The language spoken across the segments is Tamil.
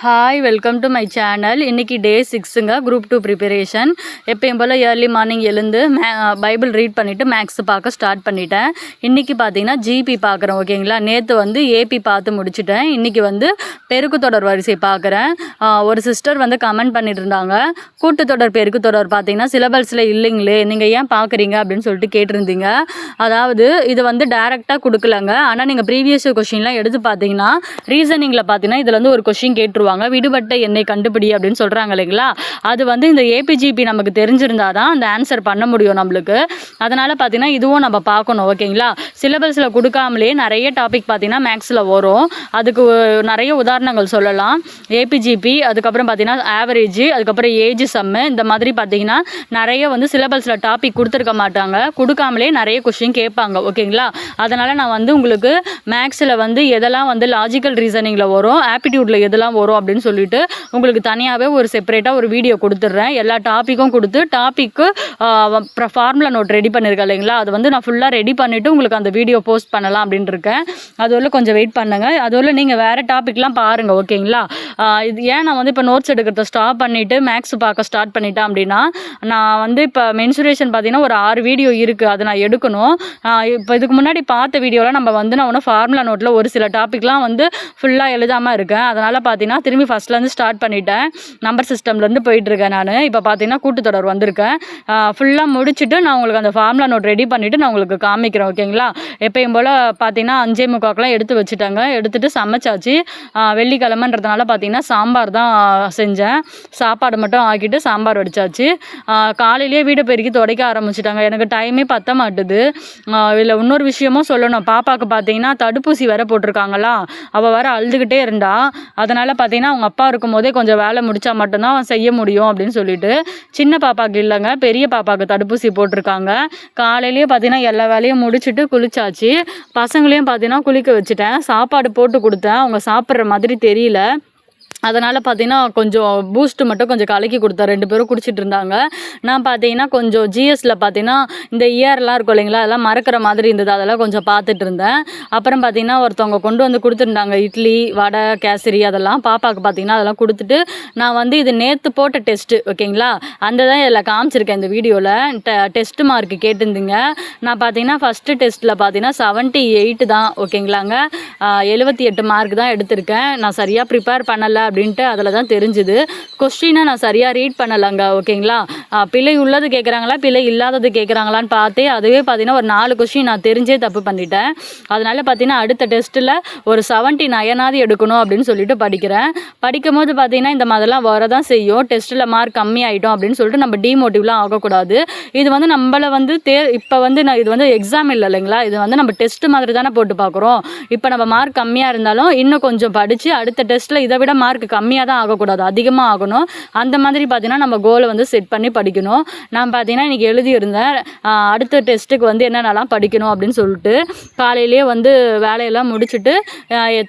Hi welcome to my channel. இன்றைக்கி டே 6ங்க குரூப் 2 ப்ரிப்பரேஷன். எப்பயும் போல் ஏர்லி மார்னிங் எழுந்து பைபிள் ரீட் பண்ணிவிட்டு மேக்ஸ் பார்க்க ஸ்டார்ட் பண்ணிட்டேன். இன்றைக்கி பார்த்தீங்கன்னா ஜிபி பார்க்குறேன். ஓகேங்களா, நேற்று வந்து ஏபி பார்த்து முடிச்சுட்டேன். இன்றைக்கி வந்து பெருக்கு தொடர் வரிசை பார்க்குறேன். ஒரு சிஸ்டர் வந்து கமெண்ட் பண்ணிட்டு இருந்தாங்க, கூட்டுத்தொடர் பெருக்கு தொடர் பார்த்தீங்கன்னா சிலபஸில் இல்லைங்களே, நீங்கள் ஏன் பார்க்குறீங்க அப்படின்னு சொல்லிட்டு கேட்டிருந்தீங்க. அதாவது இது வந்து டைரெக்டாக கொடுக்கலங்க, ஆனால் நீங்கள் ப்ரீவியஸ் கொஷின்லாம் எடுத்து பார்த்தீங்கன்னா ரீசனிங்கில் பார்த்தீங்கன்னா இதில் வந்து ஒரு கொஷின் கேட்டுருவாங்க, விடுபட்ட எண்ணை கண்டுபிடி அப்படின்னு சொல்கிறாங்க இல்லைங்களா. அது வந்து இந்த ஏபிஜிபி நமக்கு தெரிஞ்சிருந்தா தான் அந்த ஆன்சர் பண்ண முடியும் நம்மளுக்கு. அதனால் பார்த்தீங்கன்னா இதுவும் நம்ம பார்க்கணும். ஓகேங்களா, சிலபஸில் கொடுக்காமலே நிறைய டாபிக் பார்த்தீங்கன்னா மேக்ஸில் வரும். அதுக்கு நிறைய உதாரணங்கள் சொல்லலாம். ஏபிஜிபி, அதுக்கப்புறம் பார்த்தீங்கன்னா ஆவரேஜ், அதுக்கப்புறம் ஏஜ் சம்மு, இந்த மாதிரி பார்த்தீங்கன்னா நிறைய வந்து சிலபஸில் டாபிக் கொடுத்துருக்க மாட்டாங்க, கொடுக்காமலே நிறைய கொஷின் கேட்பாங்க. ஓகேங்களா, அதனால் நான் வந்து உங்களுக்கு மேக்ஸில் வந்து எதெல்லாம் வந்து லாஜிக்கல் ரீசனிங்கில் வரும், ஆப்டிடியூடில் எதெல்லாம் வரும் அப்படின்னு சொல்லிட்டு உங்களுக்கு தனியாகவே ஒரு செப்பரேட்டாக ஒரு வீடியோ கொடுத்துட்றேன். எல்லா டாப்பிக்கும் கொடுத்து டாப்பிக்கு ஃபார்முலா நோட் ரெடி பண்ணியிருக்கேன் இல்லைங்களா, அது வந்து நான் ஃபுல்லாக ரெடி பண்ணிவிட்டு உங்களுக்கு அந்த வீடியோ போஸ்ட் பண்ணலாம் அப்படின்னு இருக்கேன். அதுவரை கொஞ்சம் வெயிட் பண்ணுங்கள். அதுவரை நீங்கள் வேறு டாப்பிக்லாம் பாருங்கள். ஓகேங்களா, இது ஏன் நான் வந்து இப்போ நோட்ஸ் எடுக்கிறத ஸ்டாப் பண்ணிவிட்டு மேக்ஸ் பார்க்க ஸ்டார்ட் பண்ணிட்டேன் அப்படின்னா, நான் வந்து இப்போ மென்சுரேஷன் பார்த்தீங்கன்னா ஒரு 6 வீடியோ இருக்குது, அதை நான் எடுக்கணும். இப்போ இதுக்கு முன்னாடி பார்த்த வீடியோவில் நம்ம வந்து நான் ஒன்று ஃபார்முலா நோட்டில் ஒரு சில டாப்பிக்லாம் வந்து ஃபுல்லாக எழுதாமல் இருக்கேன். அதனால் பார்த்தீங்கன்னா திரும்பி ஃபஸ்ட்லேருந்து ஸ்டார்ட் பண்ணிட்டேன். நம்பர் சிஸ்டம்லேருந்து போயிட்டுருக்கேன். நான் இப்போ பார்த்தீங்கன்னா கூட்டுத்தொடர் வந்திருக்கேன். ஃபுல்லாக முடிச்சுட்டு நான் உங்களுக்கு அந்த ஃபார்முலா நோட் ரெடி பண்ணிவிட்டு நான் உங்களுக்கு காமிக்கிறேன். ஓகேங்களா, எப்பயும் போல் பார்த்தீங்கன்னா 5:45 எடுத்து வச்சுட்டாங்க. எடுத்துகிட்டு சமைச்சாச்சு. வெள்ளிக்கிழமைன்றதுனால பார்த்தீங்கன்னா சாம்பார் தான் செஞ்சேன். சாப்பாடு மட்டும் ஆக்கிட்டு சாம்பார் வடிச்சாச்சு. காலையிலேயே வீடு பெருக்கி துடைக்க ஆரம்பிச்சிட்டாங்க. எனக்கு டைமே பத்த மாட்டுது. இதில் இன்னொரு விஷயமும் சொல்லணும். பாப்பாவுக்கு பார்த்தீங்கன்னா தடுப்பூசி வேற போட்டிருக்காங்களா, அவள் வேற அழுதுகிட்டே இருந்தா. அதனால் பார்த்தீங்கன்னா அவங்க அப்பா இருக்கும் போதே கொஞ்சம் வேலை முடித்தா மட்டும்தான் செய்ய முடியும் அப்படின்னு சொல்லிட்டு, சின்ன பாப்பாவுக்கு இல்லைங்க, பெரிய பாப்பாவுக்கு தடுப்பூசி போட்டிருக்காங்க. காலையிலேயே பார்த்தீங்கன்னா எல்லா வேலையும் முடிச்சுட்டு குளிச்சாச்சு. பசங்களையும் பார்த்தீங்கன்னா குளிக்க வச்சுட்டேன். சாப்பாடு போட்டு கொடுத்தேன், அவங்க சாப்பிட்ற மாதிரி தெரியல. அதனால் பார்த்தீங்கன்னா கொஞ்சம் பூஸ்ட்டு மட்டும் கொஞ்சம் கலக்கி கொடுத்தேன். 2 பேரும் குடிச்சிட்டு இருந்தாங்க. நான் பார்த்தீங்கன்னா கொஞ்சம் ஜிஎஸ்சில் பார்த்தீங்கன்னா இந்த இயர்லாம் இருக்கும் இல்லைங்களா, அதெல்லாம் மறக்கிற மாதிரி இருந்தது, அதெல்லாம் கொஞ்சம் பார்த்துட்டு இருந்தேன். அப்புறம் பார்த்தீங்கன்னா ஒருத்தவங்க கொண்டு வந்து கொடுத்துருந்தாங்க இட்லி, வடை, கேசரி, அதெல்லாம் பாப்பாவுக்கு பார்த்தீங்கன்னா அதெல்லாம் கொடுத்துட்டு, நான் வந்து இது நேற்று போட்ட டெஸ்ட்டு. ஓகேங்களா, அந்த தான் இதில் காமிச்சிருக்கேன் இந்த வீடியோவில். டெஸ்ட் மார்க் கேட்டிருந்தீங்க. நான் பார்த்தீங்கன்னா ஃபஸ்ட்டு டெஸ்ட்டில் பார்த்தீங்கன்னா 78 தான். ஓகேங்களாங்க, 78 மார்க் தான் எடுத்திருக்கேன். நான் சரியாக ப்ரிப்பேர் பண்ணலை அப்படின்ட்டு அதில் தான் தெரிஞ்சுது. கொஸ்டினை நான் சரியாக ரீட் பண்ணலைங்க. ஓகேங்களா, பிழை உள்ளது கேட்குறாங்களா பிழை இல்லாதது கேட்குறாங்களான்னு பார்த்தே அதுவே பார்த்தீங்கன்னா ஒரு 4 கொஸ்டின் நான் தெரிஞ்சே தப்பு பண்ணிட்டேன். அதனால் பார்த்தீங்கன்னா அடுத்த டெஸ்ட்டில் ஒரு 79 எடுக்கணும் அப்படின்னு சொல்லிட்டு படிக்கிறேன். படிக்கும் போது பார்த்தீங்கன்னா இந்த மாதிரிலாம் வரதான் செய்யும். டெஸ்ட்டில் மார்க் கம்மி ஆகிட்டோம் அப்படின்னு சொல்லிட்டு நம்ம டிமோட்டிவ்லாம் ஆகக்கூடாது. இது வந்து நம்மளை வந்து இப்போ வந்து நான் இது வந்து எக்ஸாம் இல்லை இல்லைங்களா, இது வந்து நம்ம டெஸ்ட்டு மாதிரி தானே போட்டு பார்க்குறோம். இப்போ நம்ம மார்க் கம்மியாக இருந்தாலும் இன்னும் கொஞ்சம் படித்து அடுத்த டெஸ்ட்டில் இதை விட மார்க் கம்மியாக தான் ஆகக்கூடாது, அதிகமாக ஆகணும். அந்த மாதிரி பார்த்தீங்கன்னா நம்ம கோலை வந்து செட் பண்ணி படிக்கணும். நான் பார்த்தீங்கன்னா இன்றைக்கி எழுதியிருந்தேன் அடுத்த டெஸ்ட்டுக்கு வந்து என்னென்னலாம் படிக்கணும் அப்படின்னு சொல்லிட்டு. காலையிலேயே வந்து வேலையெல்லாம் முடிச்சுட்டு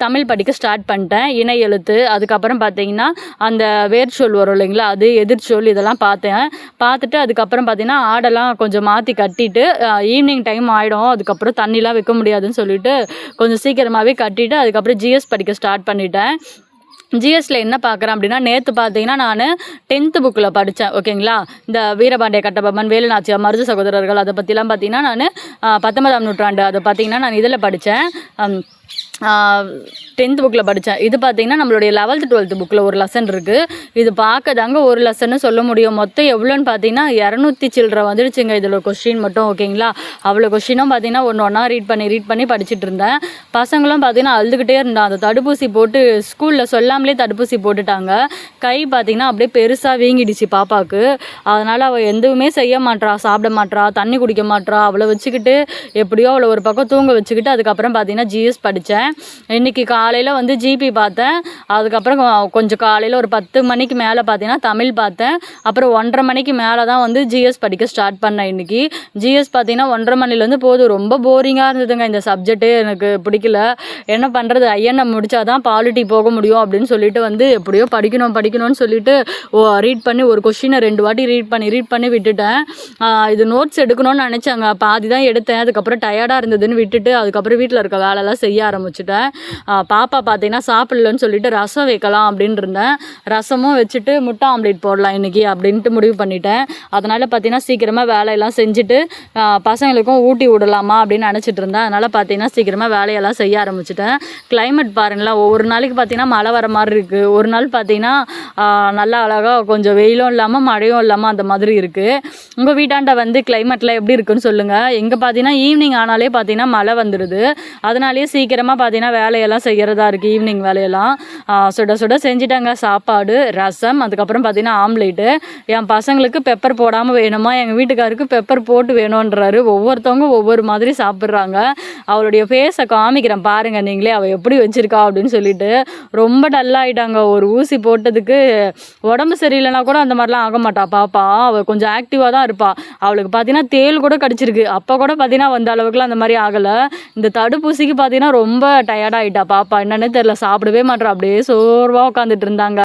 தமிழ் படிக்க ஸ்டார்ட் பண்ணிட்டேன். இணை எழுத்து, அதுக்கப்புறம் பார்த்தீங்கன்னா அந்த வேர்ச்சொல் வரும் இல்லைங்களா, அது எதிர்ச்சொல், இதெல்லாம் பார்த்துட்டு அதுக்கப்புறம் பார்த்தீங்கன்னா ஆடெல்லாம் கொஞ்சம் மாற்றி கட்டிட்டு ஈவினிங் டைம் ஆகிடும், அதுக்கப்புறம் தண்ணிலாம் வைக்க முடியாதுன்னு சொல்லிட்டு கொஞ்சம் சீக்கிரமாகவே கட்டிட்டு அதுக்கப்புறம் ஜிஎஸ் படிக்க ஸ்டார்ட் பண்ணிட்டேன். ஜிஎஸ்சில் என்ன பார்க்குறேன் அப்படின்னா, நேற்று பார்த்தீங்கன்னா நான் 10th புக்கில் படித்தேன். ஓகேங்களா, இந்த வீரபாண்டிய கட்டபொம்மன், வேலுநாச்சியார், மருது சகோதரர்கள், அதை பற்றிலாம் பார்த்தீங்கன்னா நான் 19ஆம் நூற்றாண்டு அதை பார்த்தீங்கன்னா நான் இதில் படித்தேன். 10th புக்கில் படித்தேன். இது பார்த்திங்கன்னா நம்மளுடைய 11th 12th புக்கில் ஒரு லெசன் இருக்குது. இது பார்க்க தாங்க ஒரு லெசன்னு சொல்ல முடியும். மொத்தம் எவ்வளோன்னு பார்த்தீங்கன்னா 200 சில்லரை வந்துடுச்சுங்க இதில் கொஸ்டின் மட்டும். ஓகேங்களா, அவ்வளோ கொஸ்டினும் பார்த்தீங்கன்னா ஒன்றா ரீட் பண்ணி படிச்சுட்டு இருந்தேன். பசங்களும் பார்த்தீங்கன்னா அழுதுகிட்டே இருந்தான். அந்த தடுப்பூசி போட்டு ஸ்கூலில் சொல்லாமலே தடுப்பூசி போட்டுட்டாங்க. கை பார்த்திங்கன்னா அப்படியே பெருசாக வீங்கிடுச்சு பாப்பாவுக்கு. அதனால் அவள் எதுவுமே செய்ய மாட்றா, சாப்பிட மாட்றா, தண்ணி குடிக்க மாட்றா. அவளை வச்சுக்கிட்டு எப்படியோ அவளை ஒரு பக்கம் தூங்க வச்சுக்கிட்டு அதுக்கப்புறம் பார்த்தீங்கன்னா ஜிஎஸ் படித்தேன். இன்றைக்கி காலையில் வந்து ஜிபி பார்த்தேன். அதுக்கப்புறம் கொஞ்சம் காலையில் ஒரு 10 மணிக்கு மேலே பார்த்தீங்கன்னா தமிழ் பார்த்தேன். அப்புறம் 1:30 மணிக்கு மேலே தான் வந்து ஜிஎஸ் படிக்க ஸ்டார்ட் பண்ணேன். இன்றைக்கி ஜிஎஸ் பார்த்தீங்கன்னா 1:30 மணிலேருந்து போதும், ரொம்ப போரிங்காக இருந்ததுங்க இந்த சப்ஜெக்ட்டு, எனக்கு பிடிக்கல. என்ன பண்ணுறது, ஐஎன்எம் முடித்தா தான் பாலிட்டி போக முடியும் அப்படின்னு சொல்லிட்டு வந்து எப்படியோ படிக்கணும்னு சொல்லிட்டு ரீட் பண்ணி ஒரு கொஸ்டினை 2 வாட்டி ரீட் பண்ணி விட்டுட்டேன். இது நோட்ஸ் எடுக்கணும்னு நினச்சாங்க, பாதி தான் எடுத்தேன். அதுக்கப்புறம் டயர்டாக இருந்ததுன்னு விட்டுட்டு அதுக்கப்புறம் வீட்டில் இருக்க வேலையெல்லாம் செய்ய ஆரம்பிச்சிட்டேன். ஆரம்பிச்சிட்டேன். பாப்பா பார்த்தீங்கன்னா சாப்பிட்லன்னு சொல்லிட்டு ரசம் வைக்கலாம் அப்படின்னு இருந்தேன். ரசமும் வச்சுட்டு முட்டை ஆம்லேட் போடலாம் இன்றைக்கி அப்படின்ட்டு முடிவு பண்ணிட்டேன். அதனால் பார்த்தீங்கன்னா சீக்கிரமாக வேலையெல்லாம் செஞ்சுட்டு பசங்களுக்கும் ஊட்டி விடலாமா அப்படின்னு நினச்சிட்டு இருந்தேன். அதனால் பார்த்தீங்கன்னா சீக்கிரமாக வேலையெல்லாம் செய்ய ஆரம்பிச்சிட்டேன். கிளைமேட் பாருங்களேன், ஒவ்வொரு நாளைக்கு பார்த்தீங்கன்னா மழை வர மாதிரி இருக்குது, ஒரு நாள் பார்த்தீங்கன்னா நல்லா அழகாக கொஞ்சம் வெயிலும் இல்லாமல் மழையும் இல்லாமல் அந்த மாதிரி இருக்குது. உங்கள் வீட்டாண்ட வந்து கிளைமேட்டில் எப்படி இருக்குன்னு சொல்லுங்கள். எங்கே பார்த்தீங்கன்னா ஈவினிங் ஆனாலே பார்த்தீங்கன்னா மழை வந்துடுது. அதனாலேயே சீக்கிரமாக பார்த்தீங்கன்னா வேலையெல்லாம் செய்கிறதா இருக்குது. ஈவினிங் வேலையெல்லாம் சுட சுட செஞ்சுட்டாங்க. சாப்பாடு, ரசம், அதுக்கப்புறம் பார்த்தீங்கன்னா ஆம்லேட்டு. என் பசங்களுக்கு பெப்பர் போடாமல் வேணுமா, எங்கள் வீட்டுக்காருக்கு பெப்பர் போட்டு வேணுன்றாரு. ஒவ்வொருத்தவங்க ஒவ்வொரு மாதிரி சாப்பிட்றாங்க. அவளுடைய ஃபேஸை காமிக்கிறேன் பாருங்கள் நீங்களே, அவள் எப்படி வச்சுருக்கா அப்படின்னு சொல்லிட்டு. ரொம்ப டல்லாகிட்டாங்க. ஒரு ஊசி போட்டதுக்கு உடம்பு சரியில்லைனா கூட அந்த மாதிரிலாம் ஆக மாட்டா பாப்பா. அவள் கொஞ்சம் ஆக்டிவாக தான் இருப்பாள். அவளுக்கு பார்த்தீங்கன்னா தேள் கூட கடிச்சிருக்கு. அப்போ கூட பார்த்தீங்கன்னா வந்த அளவுக்குலாம் அந்த மாதிரி ஆகலை. இந்த தடுப்பூசிக்கு பார்த்தீங்கன்னா ரொம்ப டயர்டாகிட்டா பாப்பா. என்னன்னே தெரில, சாப்பிடவே மாட்டா, அப்படியே சோர்வாக உட்காந்துட்டு இருந்தாங்க.